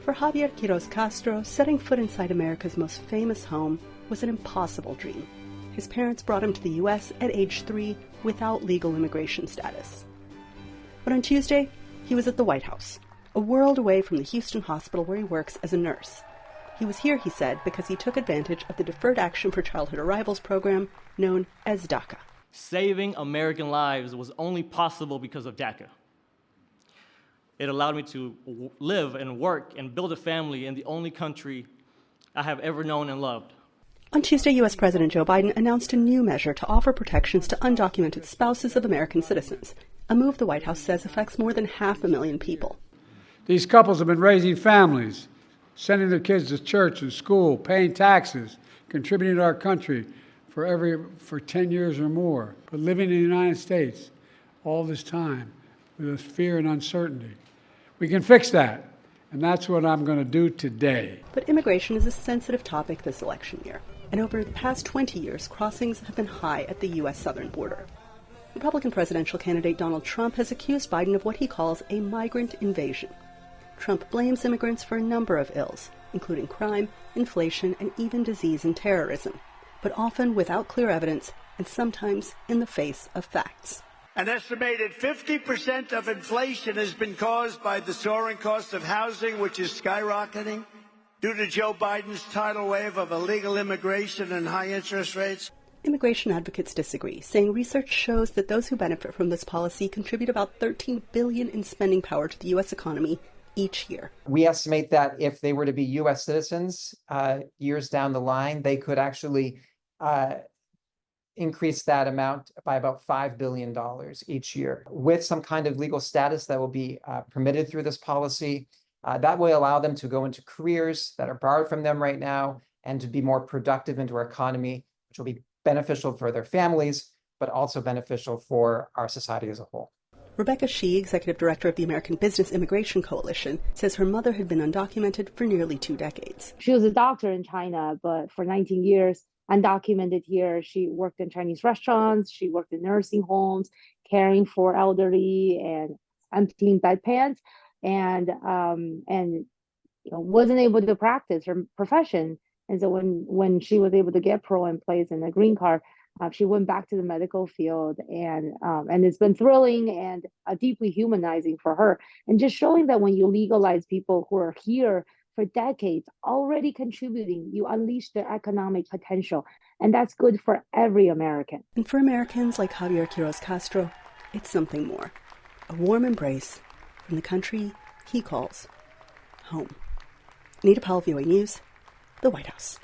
For Javier Quiroz Castro, setting foot inside America's most famous home was an impossible dream. His parents brought him to the U.S. at age 3 without legal immigration status. But on Tuesday, he was at the White House, a world away from the Houston hospital where he works as a nurse. He was here, he said, because he took advantage of the Deferred Action for Childhood Arrivals program known as DACA. Saving American lives was only possible because of DACA. It allowed me to live and work and build a family in the only country I have ever known and loved. On Tuesday, U.S. President Joe Biden announced a new measure to offer protections to undocumented spouses of American citizens, a move the White House says affects more than 500,000 people. These couples have been raising families, sending their kids to church and school, paying taxes, contributing to our country for 10 years or more, but living in the United States all this time with fear and uncertainty. We can fix that, and that's what I'm going to do today. But immigration is a sensitive topic this election year, and over the past 20 years, crossings have been high at the U.S. southern border. Republican presidential candidate Donald Trump has accused Biden of what he calls a migrant invasion. Trump blames immigrants for a number of ills, including crime, inflation, and even disease and terrorism, but often without clear evidence and sometimes in the face of facts. An estimated 50% of inflation has been caused by the soaring cost of housing, which is skyrocketing due to Joe Biden's tidal wave of illegal immigration and high interest rates. Immigration advocates disagree, saying research shows that those who benefit from this policy contribute about $13 billion in spending power to the U.S. economy each year. We estimate that if they were to be U.S. citizens years down the line, they could actually increase that amount by about $5 billion each year. With some kind of legal status that will be permitted through this policy, that will allow them to go into careers that are borrowed from them right now and to be more productive into our economy, which will be beneficial for their families, but also beneficial for our society as a whole. Rebecca Shee, executive director of the American Business Immigration Coalition, says her mother had been undocumented for nearly 2 decades. She was a doctor in China, but for 19 years, undocumented here. She worked in Chinese restaurants, she worked in nursing homes, caring for elderly and emptying bedpans, and wasn't able to practice her profession. And so when she was able to get parole in place and a green card, she went back to the medical field, and it's been thrilling and deeply humanizing for her, and just showing that when you legalize people who are here for decades, already contributing, you unleash their economic potential. And that's good for every American. And for Americans like Javier Quiroz Castro, it's something more. A warm embrace from the country he calls home. Anita Powell, VOA News, the White House.